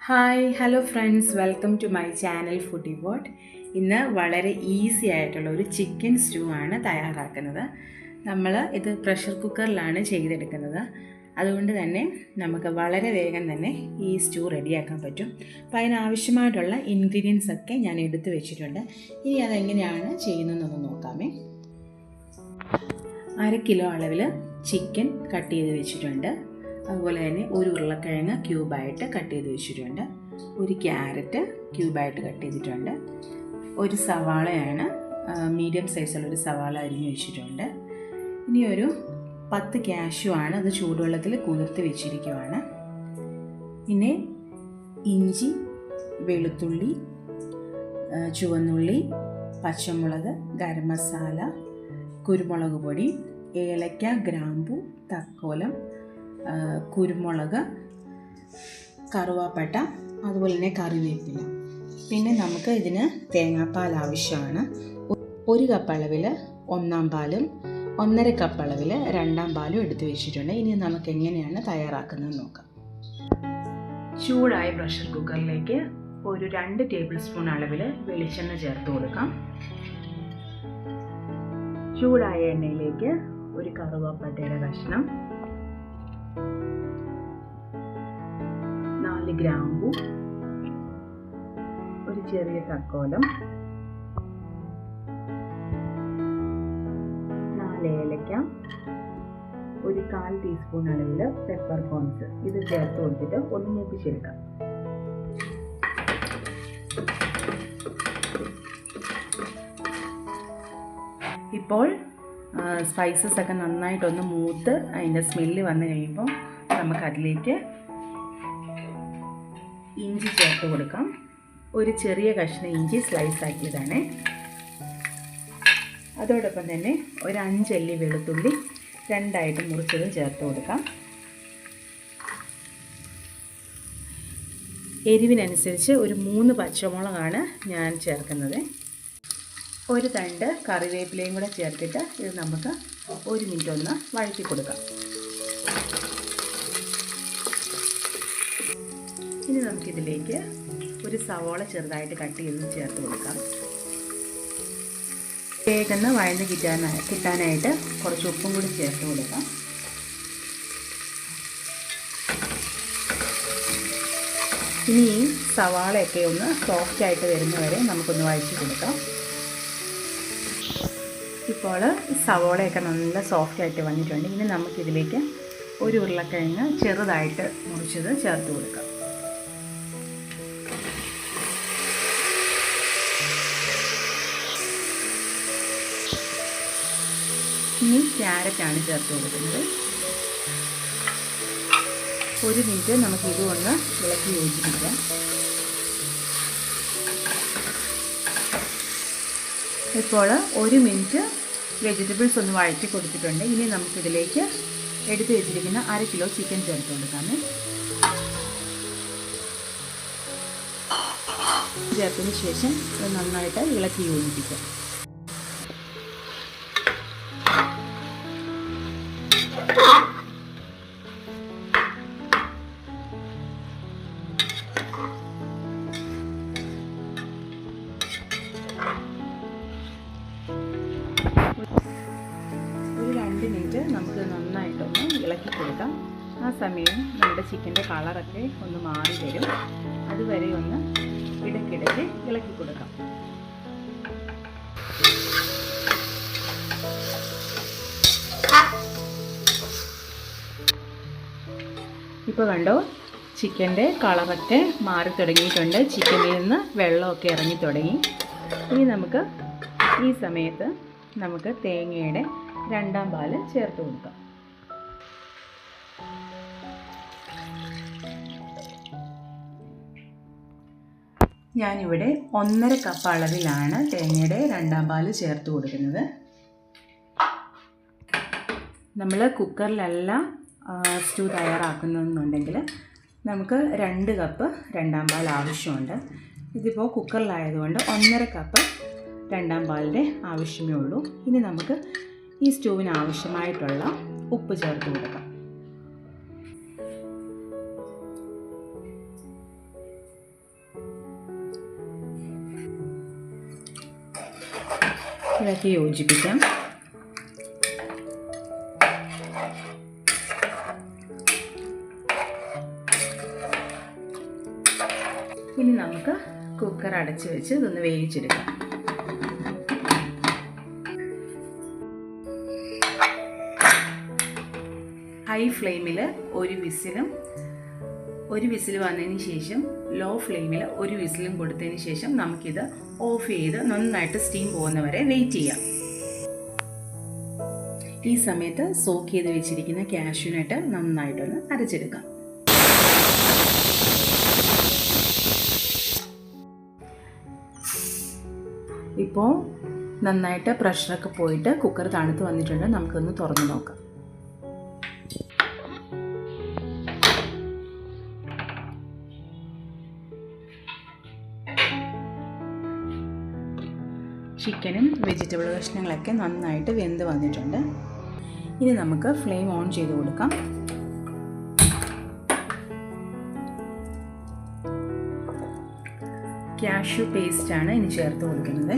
Hi hello friends, welcome to my channel Foodie Boat. ഇന്ന് വളരെ easy ആയിട്ടുള്ള ഒരു ചിക്കൻ സ്റ്റൂ ആണ് തയ്യാറാക്കുന്നത്. നമ്മൾ ഇത് പ്രഷർ കുക്കറിലാണ് ചെയ്തെടുക്കുന്നത്. അതുകൊണ്ട് തന്നെ നമുക്ക് വളരെ വേഗം തന്നെ ഈ സ്റ്റൂ റെഡിയാക്കാൻ പറ്റും. അപ്പോൾ അതിനാവശ്യമായിട്ടുള്ള ഇൻഗ്രീഡിയൻസ് ഒക്കെ ഞാൻ എടുത്തു വെച്ചിട്ടുണ്ട്. ഇനി അതെങ്ങനെയാണ് ചെയ്യുന്നതെന്നൊന്ന് നോക്കാമേ. 1/2 കിലോ അളവിൽ ചിക്കൻ കട്ട് ചെയ്ത് വെച്ചിട്ടുണ്ട്. അതുപോലെ തന്നെ ഒരു ഉരുളക്കിഴങ്ങ് ക്യൂബായിട്ട് കട്ട് ചെയ്ത് വെച്ചിട്ടുണ്ട്. ഒരു ക്യാരറ്റ് ക്യൂബായിട്ട് കട്ട് ചെയ്തിട്ടുണ്ട്. ഒരു സവാളയാണ്, മീഡിയം സൈസുള്ളൊരു സവാള അരിഞ്ഞ് വെച്ചിട്ടുണ്ട്. ഇനി ഒരു 10 കാഷ്യൂ ആണ്, അത് ചൂടുവെള്ളത്തിൽ കുതിർത്ത് വെച്ചിരിക്കുവാണ്. പിന്നെ ഇഞ്ചി, വെളുത്തുള്ളി, ചുവന്നുള്ളി, പച്ചമുളക്, ഗരം മസാല, കുരുമുളക് പൊടി, ഏലക്ക, ഗ്രാമ്പു, തക്കോലം, കുരുമുളക്, കറുവാപ്പട്ട, അതുപോലെ തന്നെ കറിവേപ്പില. പിന്നെ നമുക്ക് ഇതിന് തേങ്ങാപ്പാൽ ആവശ്യമാണ്. 1 കപ്പ് അളവിൽ 1-ാം പാലും 1.5 കപ്പ് അളവിൽ 2-ാം പാലും എടുത്തു വെച്ചിട്ടുണ്ട്. ഇനി നമുക്ക് എങ്ങനെയാണ് തയ്യാറാക്കുന്നത് നോക്കാം. ചൂടായ പ്രഷർ കുക്കറിലേക്ക് ഒരു 2 ടേബിൾ സ്പൂൺ അളവിൽ വെളിച്ചെണ്ണ ചേർത്ത് കൊടുക്കാം. ചൂടായ എണ്ണയിലേക്ക് ഒരു കറുവാപ്പട്ടയുടെ കഷ്ണം, 4 ഗ്രാമ്പു, ഒരു ചെറിയ തക്കോലം, 4 ഏലക്ക, ഒരു 1/4 ടീസ്പൂൺ അളവിൽ പെപ്പർ കോൺസ് ഇത് ചേർത്ത് കൊടുത്തിട്ട് ഒന്ന് മൂപ്പിച്ചെടുക്കാം. ഇപ്പോൾ സ്പൈസസ് ഒക്കെ നന്നായിട്ടൊന്ന് മൂത്ത് അതിൻ്റെ സ്മെല്ല് വന്നു കഴിയുമ്പോൾ നമുക്കതിലേക്ക് ഇഞ്ചി ചേർത്ത് കൊടുക്കാം. ഒരു ചെറിയ കഷ്ണം ഇഞ്ചി സ്ലൈസ് ആക്കിയതാണ്. അതോടൊപ്പം തന്നെ ഒരു 5 അല്ലി വെളുത്തുള്ളി 2ആയിട്ട് മുറിച്ചതും ചേർത്ത് കൊടുക്കാം. എരിവിനനുസരിച്ച് ഒരു 3 പച്ചമുളകാണ് ഞാൻ ചേർക്കുന്നത്. ഒരു തണ്ട് കറിവേപ്പിലയും കൂടെ ചേർത്തിട്ട് ഇത് നമുക്ക് 1 മിനിറ്റ് ഒന്ന് വഴറ്റി കൊടുക്കാം. ഇനി നമുക്കിതിലേക്ക് ഒരു സവോള ചെറുതായിട്ട് കട്ട് ചെയ്ത് ചേർത്ത് കൊടുക്കാം. വേഗം വഴന്ന് കിട്ടാനായിട്ട് കുറച്ച് ഉപ്പും കൂടി ചേർത്ത് കൊടുക്കാം. ഇനി ഈ സവാളയൊക്കെ ഒന്ന് സോഫ്റ്റായിട്ട് വരുന്നവരെ നമുക്കൊന്ന് വഴറ്റി കൊടുക്കാം. ഇപ്പോൾ സവോളയൊക്കെ നല്ല സോഫ്റ്റായിട്ട് വന്നിട്ടുണ്ട്. ഇനി നമുക്കിതിലേക്ക് ഒരു ഉരുളക്കിഴങ്ങ് ചെറുതായിട്ട് മുറിച്ചത് ചേർത്ത് കൊടുക്കാം. ഇനി ക്യാരറ്റാണ് ചേർത്ത് കൊടുക്കുന്നത്. 1 മിനിറ്റ് നമുക്കിത് ഒന്ന് ഇളക്കി യോജിപ്പിക്കാം. ഇപ്പോൾ 1 മിനിറ്റ് വെജിറ്റബിൾസ് ഒന്ന് വഴറ്റി കൊടുത്തിട്ടുണ്ട്. ഇനി നമുക്കിതിലേക്ക് എടുത്ത് വെച്ചിരിക്കുന്ന 1/2 കിലോ ചിക്കൻ ചേർത്ത് കൊടുക്കാമേ. ചേർത്തതിന് ശേഷം നന്നായിട്ട് ഇളക്കി യോജിപ്പിക്കാം. ഒരു 2 മിനിറ്റ് നമുക്ക് നന്നായിട്ടൊന്ന് ഇളക്കി കൊടുക്കാം. ആ സമയം നമ്മുടെ ചിക്കൻ്റെ കളറൊക്കെ ഒന്ന് മാറി വരും. അതുവരെ ഒന്ന് ഇടയ്ക്കിടയ്ക്ക് ഇളക്കി കൊടുക്കാം. ഇപ്പോൾ കണ്ടോ, ചിക്കൻ്റെ കളറൊക്കെ മാറി തുടങ്ങിയിട്ടുണ്ട്. ചിക്കനിൽ നിന്ന് വെള്ളമൊക്കെ ഇറങ്ങി തുടങ്ങി. ഇനി നമുക്ക് ഈ സമയത്ത് നമുക്ക് തേങ്ങയുടെ 2-ാം പാല് ചേർത്ത് കൊടുക്കാം. ഞാനിവിടെ 1.5 കപ്പ് അളവിലാണ് തേങ്ങയുടെ 2-ാം പാല് ചേർത്ത് കൊടുക്കുന്നത്. നമ്മൾ കുക്കറിലല്ല സ്റ്റൂ തയ്യാറാക്കുന്നതെന്നുണ്ടെങ്കിൽ നമുക്ക് 2 കപ്പ് 2-ാം പാൽ ആവശ്യമുണ്ട്. ഇതിപ്പോൾ കുക്കറിലായതുകൊണ്ട് 1.5 കപ്പ് 2-ാം പാലിൻ്റെ ആവശ്യമേ ഉള്ളൂ. ഇനി നമുക്ക് ഈ സ്റ്റൂവിന് ആവശ്യമായിട്ടുള്ള ഉപ്പ് ചേർത്ത് കൊടുക്കാം. ഇളക്കി യോജിപ്പിക്കാം. ഇനി നമുക്ക് കുക്കർ അടച്ച് വെച്ച് ഇതൊന്ന് വേവിച്ചെടുക്കാം. ഹൈ ഫ്ലെയിമിൽ ഒരു വിസിൽ വന്നതിന് ശേഷം ലോ ഫ്ലെയിമിൽ ഒരു വിസിലും കൊടുത്തതിന് ശേഷം നമുക്കിത് ഓഫ് ചെയ്ത് നന്നായിട്ട് സ്റ്റീം പോകുന്നവരെ വെയിറ്റ് ചെയ്യാം. ഈ സമയത്ത് സോക്ക് ചെയ്ത് വെച്ചിരിക്കുന്ന കാഷ്യൂനട്ട് നന്നായിട്ടൊന്ന് അരച്ചെടുക്കാം. ഇപ്പോൾ നന്നായിട്ട് പ്രഷറൊക്കെ പോയിട്ട് കുക്കർ തണുത്ത് വന്നിട്ടുണ്ട്. നമുക്കൊന്ന് തുറന്ന് നോക്കാം. ചിക്കനും വെജിറ്റബിൾ കഷ്ണങ്ങളൊക്കെ നന്നായിട്ട് വെന്ത് വന്നിട്ടുണ്ട്. ഇനി നമുക്ക് ഫ്ലെയിം ഓൺ ചെയ്ത് കൊടുക്കാം. കാഷ്യൂ പേസ്റ്റാണ് ഇനി ചേർത്ത് കൊടുക്കുന്നത്.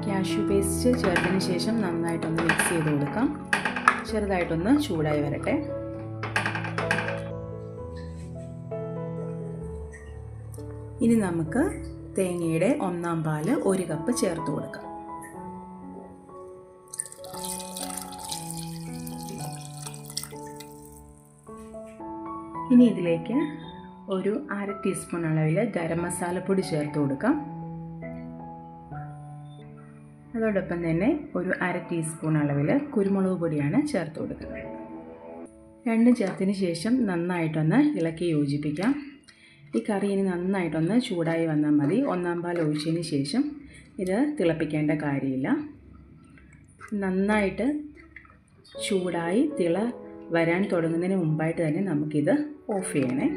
കാഷ്യൂ പേസ്റ്റ് ചേർത്തതിന് ശേഷം നന്നായിട്ടൊന്ന് മിക്സ് ചെയ്ത് കൊടുക്കാം. ചെറുതായിട്ടൊന്ന് ചൂടായി വരട്ടെ. ഇനി നമുക്ക് തേങ്ങയുടെ 1/4 പാല് 1 കപ്പ് ചേർത്ത് കൊടുക്കാം. ഇനി ഇതിലേക്ക് ഒരു 1/2 ടീസ്പൂൺ അളവിൽ ഗരം മസാലപ്പൊടി ചേർത്ത് കൊടുക്കാം. അതോടൊപ്പം തന്നെ ഒരു 1/2 ടീസ്പൂൺ അളവിൽ കുരുമുളക് പൊടിയാണ് ചേർത്ത് കൊടുക്കുന്നത്. രണ്ടും ചേർത്തതിന് ശേഷം നന്നായിട്ടൊന്ന് ഇളക്കി യോജിപ്പിക്കാം. ഈ കറി ഇനി നന്നായിട്ടൊന്ന് ചൂടായി വന്നാൽ മതി. 1/4 പാൽ ഒഴിച്ചതിന് ശേഷം ഇത് തിളപ്പിക്കേണ്ട കാര്യമില്ല. നന്നായിട്ട് ചൂടായി വരാൻ തുടങ്ങുന്നതിന് മുമ്പായിട്ട് തന്നെ നമുക്കിത് ഓഫ് ചെയ്യണേ.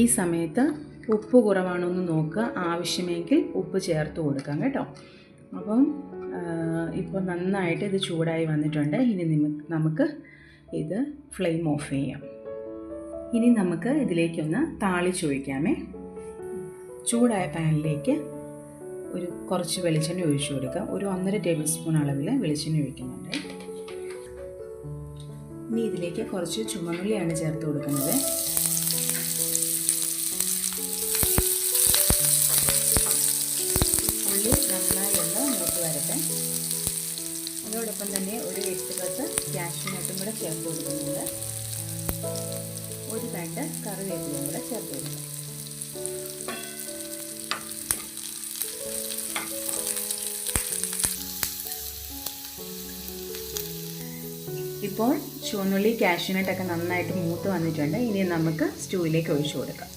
ഈ സമയത്ത് ഉപ്പ് കുറവാണോ എന്ന് നോക്കുക. ആവശ്യമെങ്കിൽ ഉപ്പ് ചേർത്ത് കൊടുക്കാം കേട്ടോ. അപ്പം ഇപ്പോൾ നന്നായിട്ട് ഇത് ചൂടായി വന്നിട്ടുണ്ട്. ഇനി നമുക്ക് ഇത് ഫ്ലെയിം ഓഫ് ചെയ്യാം. ഇനി നമുക്ക് ഇതിലേക്കൊന്ന് താളിച്ചൊഴിക്കാമേ. ചൂടായ പാനിലേക്ക് കുറച്ച് വെളിച്ചെണ്ണ ഒഴിച്ചു കൊടുക്കാം. ഒരു 1.5 ടേബിൾ സ്പൂൺ അളവിൽ വെളിച്ചെണ്ണ ഒഴിക്കുന്നുണ്ട്. ഇനി ഇതിലേക്ക് കുറച്ച് ചുമന്നുള്ളിയാണ് ചേർത്ത് കൊടുക്കുന്നത്. ഉള്ളി നന്നായി ഒന്ന് മൂത്ത് വരട്ടെ. അതോടൊപ്പം തന്നെ ഒരു 8-10 കാഷ്യൂനട്ടും കൂടെ ചേർത്ത് കൊടുക്കുന്നുണ്ട്. ഒരു തണ്ട് കറിവേപ്പിലയും കൂടെ ചേർത്ത് കൊടുക്കും. ഇപ്പോൾ ചുവന്നുള്ളി കാഷ്യൂനട്ടൊക്കെ നന്നായിട്ട് മൂത്ത് വന്നിട്ടുണ്ട്. ഇനി നമുക്ക് സ്റ്റൂവിലേക്ക് ഒഴിച്ചു കൊടുക്കാം.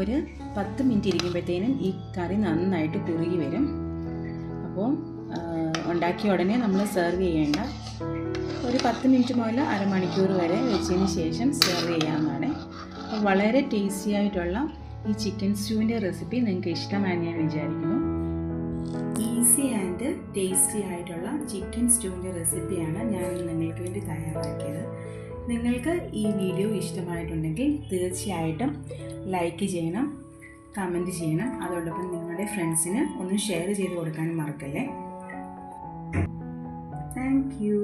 ഒരു 10 മിനിറ്റ് ഇരിക്കുമ്പോഴത്തേനും ഈ കറി നന്നായിട്ട് കുറുകി വരും. അപ്പോൾ ഉണ്ടാക്കിയ ഉടനെ നമ്മൾ സെർവ് ചെയ്യേണ്ട. ഒരു 10 മിനിറ്റ് മുതൽ അരമണിക്കൂർ വരെ വെച്ചതിന് ശേഷം സെർവ് ചെയ്യാവുന്നതാണ്. വളരെ ടേസ്റ്റി ആയിട്ടുള്ള ഈ ചിക്കൻ സ്റ്റൂവിൻ്റെ റെസിപ്പി നിങ്ങൾക്ക് ഇഷ്ടമായെന്ന് ഞാൻ വിചാരിക്കുന്നു. ഈസി ആൻഡ് ടേസ്റ്റി ആയിട്ടുള്ള ചിക്കൻ സ്റ്റൂവിൻ്റെ റെസിപ്പിയാണ് ഞാൻ നിങ്ങൾക്ക് വേണ്ടി തയ്യാറാക്കിയത്. നിങ്ങൾക്ക് ഈ വീഡിയോ ഇഷ്ടമായിട്ടുണ്ടെങ്കിൽ തീർച്ചയായിട്ടും ലൈക്ക് ചെയ്യണം, കമൻറ്റ് ചെയ്യണം. അതോടൊപ്പം നിങ്ങളുടെ ഫ്രണ്ട്സിന് ഒന്ന് ഷെയർ ചെയ്ത് കൊടുക്കാനും മറക്കല്ലേ. Thank you.